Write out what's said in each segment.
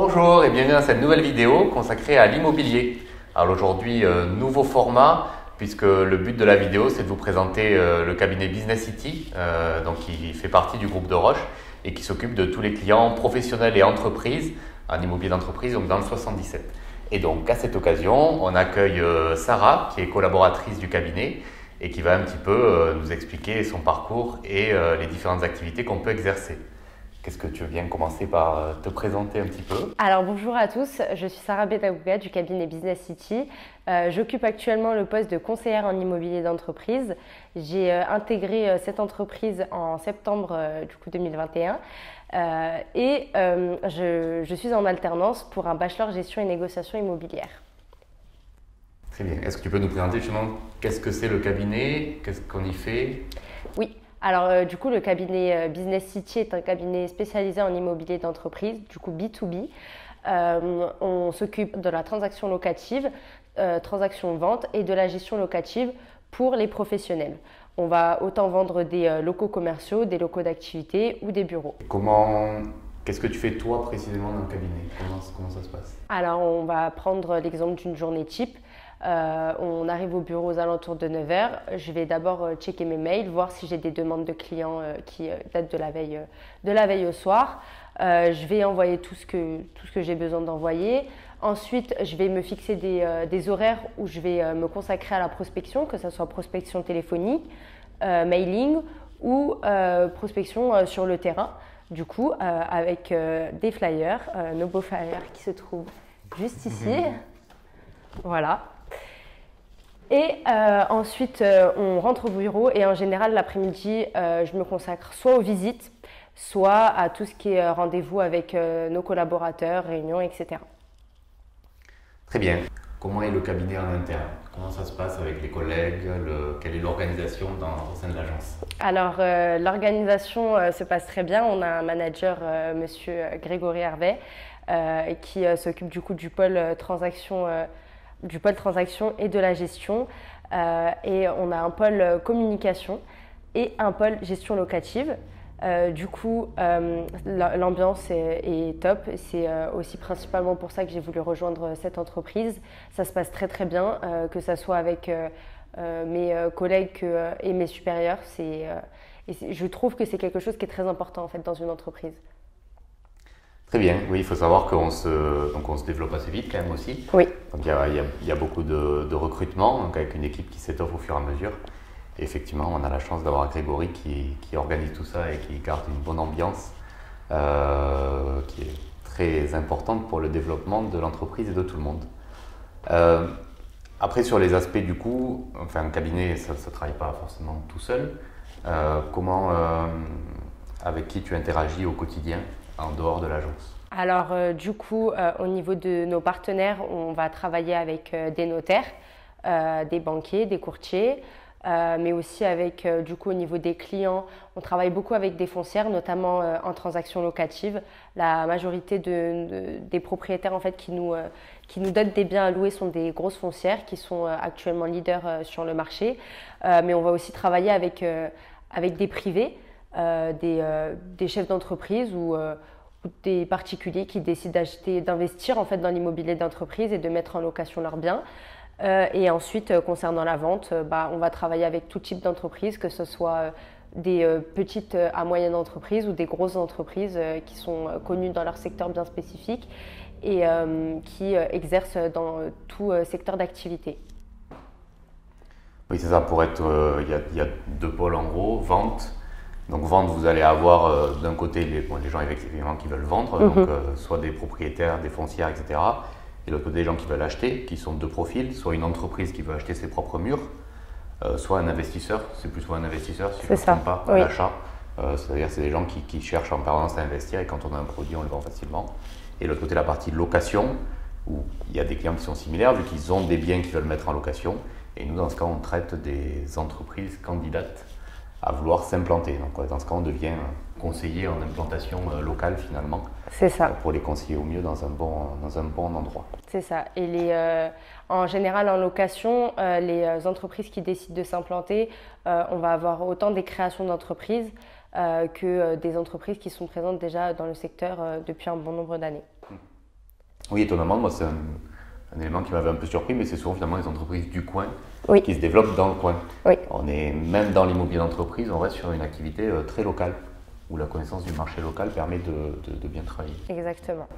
Bonjour et bienvenue dans cette nouvelle vidéo consacrée à l'immobilier. Alors aujourd'hui, nouveau format puisque le but de la vidéo c'est de vous présenter le cabinet Business City, donc qui fait partie du groupe de Roche et qui s'occupe de tous les clients professionnels et entreprises en immobilier d'entreprise, donc dans le 77. Et donc à cette occasion, on accueille Sarah qui est collaboratrice du cabinet et qui va un petit peu nous expliquer son parcours et les différentes activités qu'on peut exercer. Qu'est-ce que tu veux bien commencer par te présenter un petit peu? Alors bonjour à tous, je suis Sarah Betagouga du cabinet Business City. J'occupe actuellement le poste de conseillère en immobilier d'entreprise. J'ai intégré cette entreprise en septembre 2021 et je suis en alternance pour un bachelor gestion et négociation immobilière. Très bien. Est-ce que tu peux nous présenter justement qu'est-ce que c'est le cabinet, qu'est-ce qu'on y fait? Oui. Alors le cabinet Business City est un cabinet spécialisé en immobilier d'entreprise, du coup B2B. On s'occupe de la transaction locative, transaction vente et de la gestion locative pour les professionnels. On va autant vendre des locaux commerciaux, des locaux d'activité ou des bureaux. Qu'est-ce que tu fais toi précisément dans le cabinet? Comment ça se passe? Alors on va prendre l'exemple d'une journée type. On arrive au bureau aux alentours de 9 h. Je vais d'abord checker mes mails, voir si j'ai des demandes de clients qui datent de la veille au soir. Je vais envoyer tout ce que j'ai besoin d'envoyer. Ensuite, je vais me fixer des horaires où je vais me consacrer à la prospection, que ce soit prospection téléphonique, mailing ou prospection sur le terrain. Du coup, avec des flyers, nos beaux flyers qui se trouvent juste ici. Voilà. Et ensuite, on rentre au bureau et en général, l'après-midi, je me consacre soit aux visites, soit à tout ce qui est rendez-vous avec nos collaborateurs, réunions, etc. Très bien. Comment est le cabinet en interne? Comment ça se passe avec les collègues? Quelle est l'organisation au sein de l'agence? Alors, l'organisation se passe très bien. On a un manager, monsieur Grégory Hervé, qui s'occupe du coup du pôle transaction et de la gestion. Et on a un pôle communication et un pôle gestion locative. L'ambiance est top. C'est aussi principalement pour ça que j'ai voulu rejoindre cette entreprise. Ça se passe très très bien, que ça soit avec mes collègues et mes supérieurs. Je trouve que c'est quelque chose qui est très important en fait dans une entreprise. Très bien, oui, il faut savoir qu'on se développe assez vite quand même aussi. Oui. Donc il y a beaucoup de recrutement, donc avec une équipe qui s'étoffe au fur et à mesure. Et effectivement, on a la chance d'avoir Grégory qui organise tout ça et qui garde une bonne ambiance qui est très importante pour le développement de l'entreprise et de tout le monde. Après, sur les aspects du coup, enfin, un cabinet, ça ne travaille pas forcément tout seul. Avec qui tu interagis au quotidien en dehors de l'agence? Alors au niveau de nos partenaires, on va travailler avec des notaires, des banquiers, des courtiers, mais aussi avec au niveau des clients, on travaille beaucoup avec des foncières, notamment en transaction locative. La majorité des propriétaires en fait qui nous donnent des biens à louer sont des grosses foncières qui sont actuellement leaders sur le marché, mais on va aussi travailler avec des privés, des chefs d'entreprise ou des particuliers qui décident d'investir en fait dans l'immobilier d'entreprise et de mettre en location leurs biens. Et ensuite, concernant la vente, on va travailler avec tout type d'entreprise, que ce soit des petites à moyennes entreprises ou des grosses entreprises qui sont connues dans leur secteur bien spécifique et qui exercent dans tout secteur d'activité. Oui, c'est ça, il y a deux pôles en gros, vente. Donc vente, vous allez avoir d'un côté les gens effectivement qui veulent vendre, donc soit des propriétaires, des foncières, etc. Et de l'autre côté, des gens qui veulent acheter, qui sont deux profils, soit une entreprise qui veut acheter ses propres murs, soit un investisseur, c'est plus souvent un investisseur si je ne me trompe pas, à l'achat. C'est-à-dire c'est des gens qui cherchent en permanence à investir et quand on a un produit, on le vend facilement. Et de l'autre côté, la partie location, où il y a des clients qui sont similaires, vu qu'ils ont des biens qu'ils veulent mettre en location. Et nous, dans ce cas, on traite des entreprises candidates à vouloir s'implanter. Donc dans ce cas, on devient conseiller en implantation locale finalement. C'est ça. Pour les conseiller au mieux dans un bon endroit. C'est ça. Et en général, en location, les entreprises qui décident de s'implanter, on va avoir autant des créations d'entreprises que des entreprises qui sont présentes déjà dans le secteur depuis un bon nombre d'années. Oui, étonnamment, moi c'est un élément qui m'avait un peu surpris, mais c'est souvent finalement les entreprises du coin Oui. qui se développent dans le coin. Oui. On est même dans l'immobilier d'entreprise, on reste sur une activité très locale, où la connaissance du marché local permet de bien travailler. Exactement.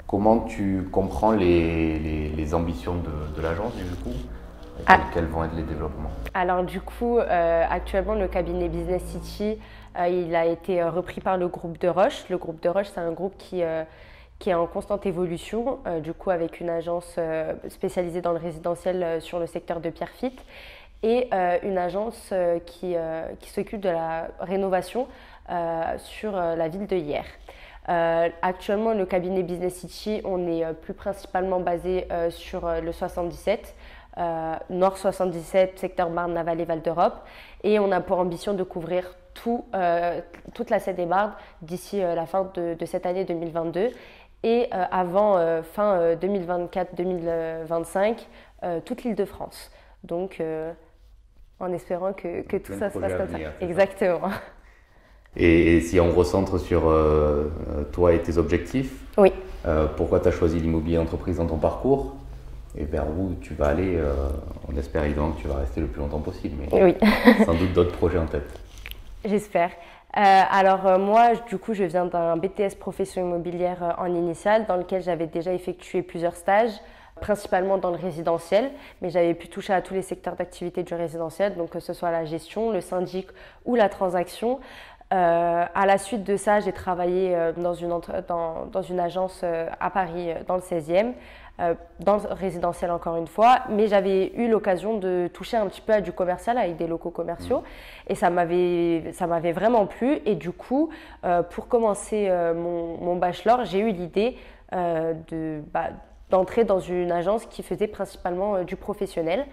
Comment tu comprends les ambitions de l'agence du coup? Quels vont être les développements? Alors du coup, actuellement, le cabinet Business City, il a été repris par le groupe de Roche. Le groupe de Roche, c'est un groupe qui est en constante évolution, du coup avec une agence spécialisée dans le résidentiel sur le secteur de Pierrefitte et une agence qui s'occupe de la rénovation sur la ville de Hyères. Actuellement, le cabinet Business City, on est plus principalement basé sur le 77, Nord 77, secteur Marne-la-Vallée, Val d'Europe, et on a pour ambition de couvrir toute la Seine-et-Marne d'ici la fin de cette année 2022 et avant fin 2024-2025, toute l'Île-de-France. Donc, en espérant que tout ça se passe comme ça. Exactement. Et si on recentre sur toi et tes objectifs, oui. Pourquoi tu as choisi l'immobilier entreprise dans ton parcours et vers où tu vas aller? On espère évidemment que tu vas rester le plus longtemps possible, mais oui. Sans doute d'autres projets en tête. J'espère. Alors moi, du coup, je viens d'un BTS profession immobilière en initiale dans lequel j'avais déjà effectué plusieurs stages, principalement dans le résidentiel, mais j'avais pu toucher à tous les secteurs d'activité du résidentiel, donc que ce soit la gestion, le syndic ou la transaction. À la suite de ça, j'ai travaillé dans une agence à Paris, dans le 16e, dans le résidentiel encore une fois, mais j'avais eu l'occasion de toucher un petit peu à du commercial avec des locaux commerciaux et ça m'avait vraiment plu. Et du coup, pour commencer mon bachelor, j'ai eu l'idée d'entrer dans une agence qui faisait principalement du professionnel.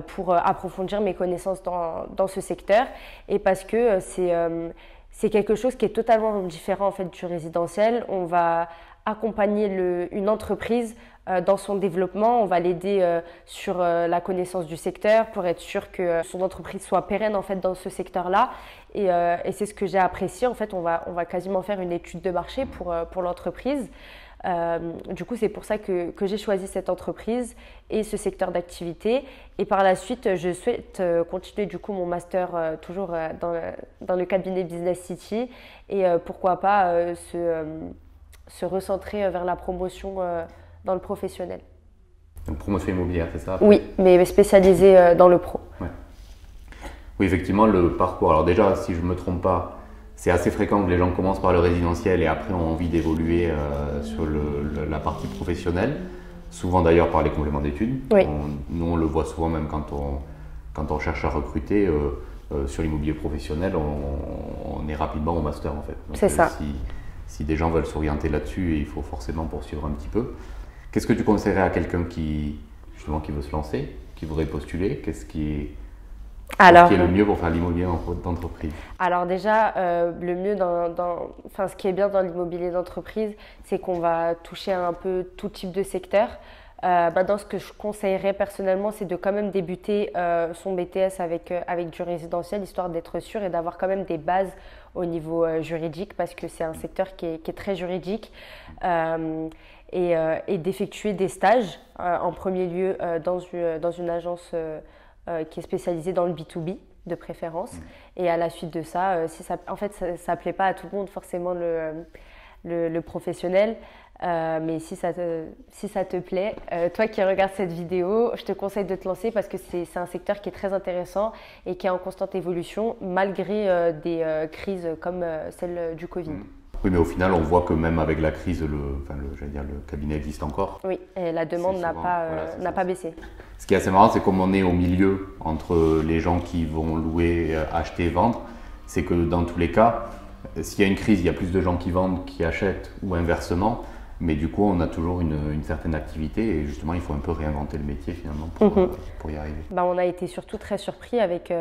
Pour approfondir mes connaissances dans ce secteur et parce que c'est quelque chose qui est totalement différent en fait du résidentiel. On va accompagner une entreprise dans son développement, on va l'aider sur la connaissance du secteur pour être sûr que son entreprise soit pérenne en fait dans ce secteur-là et c'est ce que j'ai apprécié en fait. On va quasiment faire une étude de marché pour l'entreprise. Du coup, c'est pour ça que j'ai choisi cette entreprise et ce secteur d'activité. Et par la suite, je souhaite continuer du coup mon master toujours dans le cabinet Business City et pourquoi pas se recentrer vers la promotion dans le professionnel. Donc promotion immobilière, c'est ça? Oui, mais spécialisée dans le pro. Ouais. Oui, effectivement, le parcours. Alors déjà, si je ne me trompe pas, c'est assez fréquent que les gens commencent par le résidentiel et après ont envie d'évoluer sur la partie professionnelle, souvent d'ailleurs par les compléments d'études. Oui. Nous, on le voit souvent même quand on cherche à recruter sur l'immobilier professionnel, on est rapidement au master en fait. C'est ça. Si des gens veulent s'orienter là-dessus, il faut forcément poursuivre un petit peu. Qu'est-ce que tu conseillerais à quelqu'un qui veut se lancer, qui voudrait postuler? Qu'est-ce qui est le mieux pour faire l'immobilier d'entreprise? Alors déjà, le mieux ce qui est bien dans l'immobilier d'entreprise, c'est qu'on va toucher un peu tout type de secteur. Maintenant, ce que je conseillerais personnellement, c'est de quand même débuter son BTS avec du résidentiel, histoire d'être sûr et d'avoir quand même des bases au niveau juridique, parce que c'est un secteur qui est très juridique. Et d'effectuer des stages en premier lieu dans une agence qui est spécialisée dans le B2B de préférence. Et à la suite de ça, en fait, ça plaît pas à tout le monde forcément le professionnel. Mais si ça te plaît, toi qui regardes cette vidéo, je te conseille de te lancer parce que c'est un secteur qui est très intéressant et qui est en constante évolution malgré des crises comme celle du Covid. Oui, mais au final, on voit que même avec la crise, le cabinet existe encore. Oui, et la demande n'a pas baissé. Ce qui est assez marrant, c'est comme on est au milieu entre les gens qui vont louer, acheter, vendre, c'est que dans tous les cas, s'il y a une crise, il y a plus de gens qui vendent, qui achètent ou inversement. Mais du coup, on a toujours une certaine activité et justement, il faut un peu réinventer le métier finalement pour y arriver. On a été surtout très surpris avec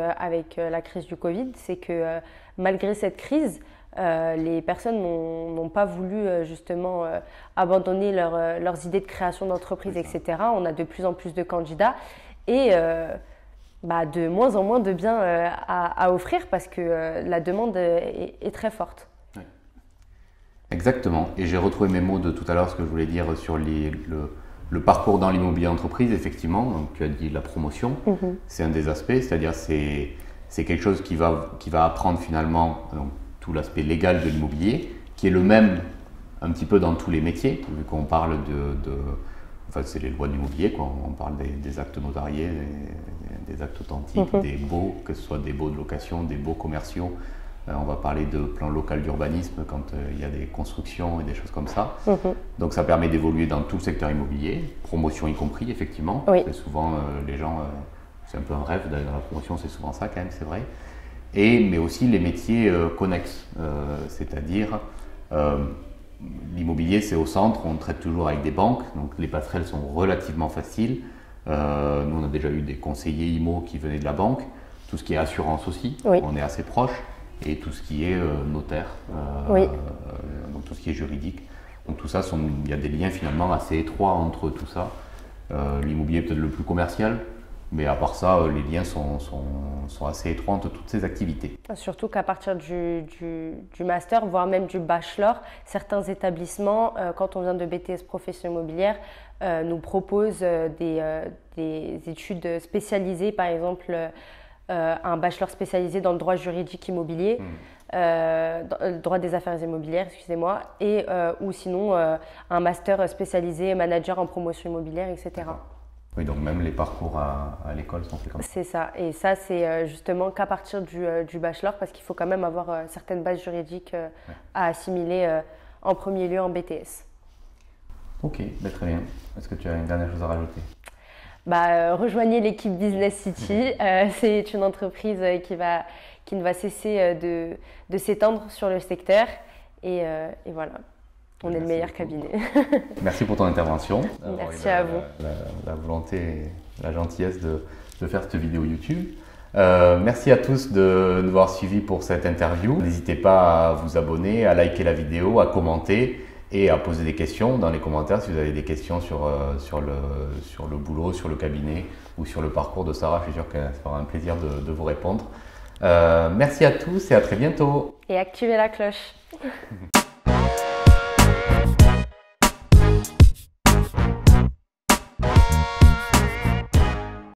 la crise du Covid. C'est que malgré cette crise, les personnes n'ont pas voulu justement abandonner leurs idées de création d'entreprise, etc. On a de plus en plus de candidats et de moins en moins de biens à offrir parce que la demande est très forte. Exactement. Et j'ai retrouvé mes mots de tout à l'heure, ce que je voulais dire sur le parcours dans l'immobilier entreprise, effectivement. Donc, tu as dit la promotion, c'est un des aspects, c'est-à-dire c'est quelque chose qui va apprendre finalement donc, tout l'aspect légal de l'immobilier, qui est le même un petit peu dans tous les métiers, vu qu'on parle enfin, c'est les lois de l'immobilier, on parle des actes notariés, des actes authentiques, des baux, que ce soit des baux de location, des baux commerciaux. On va parler de plan local d'urbanisme quand il y a des constructions et des choses comme ça. Donc ça permet d'évoluer dans tout le secteur immobilier, promotion y compris, effectivement. Oui. C'est souvent les gens, c'est un peu un rêve d'aller dans la promotion, c'est souvent ça quand même, c'est vrai. Mais aussi les métiers connexes, c'est-à-dire l'immobilier c'est au centre, on traite toujours avec des banques, donc les passerelles sont relativement faciles. Nous on a déjà eu des conseillers IMO qui venaient de la banque, tout ce qui est assurance aussi, on est assez proche. Et tout ce qui est notaire, donc tout ce qui est juridique. Donc tout ça, il y a des liens finalement assez étroits entre tout ça. L'immobilier est peut-être le plus commercial, mais à part ça, les liens sont assez étroits entre toutes ces activités. Surtout qu'à partir du master, voire même du bachelor, certains établissements, quand on vient de BTS Profession Immobilière, nous proposent des études spécialisées, par exemple un bachelor spécialisé dans le droit juridique immobilier, le droit des affaires immobilières, excusez-moi, ou sinon un master spécialisé manager en promotion immobilière, etc. Oui, donc même les parcours à l'école sont faits comme ça. C'est ça, et ça c'est justement qu'à partir du bachelor, parce qu'il faut quand même avoir certaines bases juridiques à assimiler en premier lieu en BTS. Ok, très bien. Est-ce que tu as une dernière chose à rajouter ? Rejoignez l'équipe Business City. C'est une entreprise qui ne va cesser de s'étendre sur le secteur. Et voilà, on est le meilleur cabinet. Merci pour ton intervention. Merci à vous. La volonté et la gentillesse de faire cette vidéo YouTube. Merci à tous de nous avoir suivis pour cette interview. N'hésitez pas à vous abonner, à liker la vidéo, à commenter et à poser des questions dans les commentaires si vous avez des questions sur le boulot, sur le cabinet ou sur le parcours de Sarah. Je suis sûr que ça fera un plaisir de vous répondre. Merci à tous et à très bientôt. Et activez la cloche.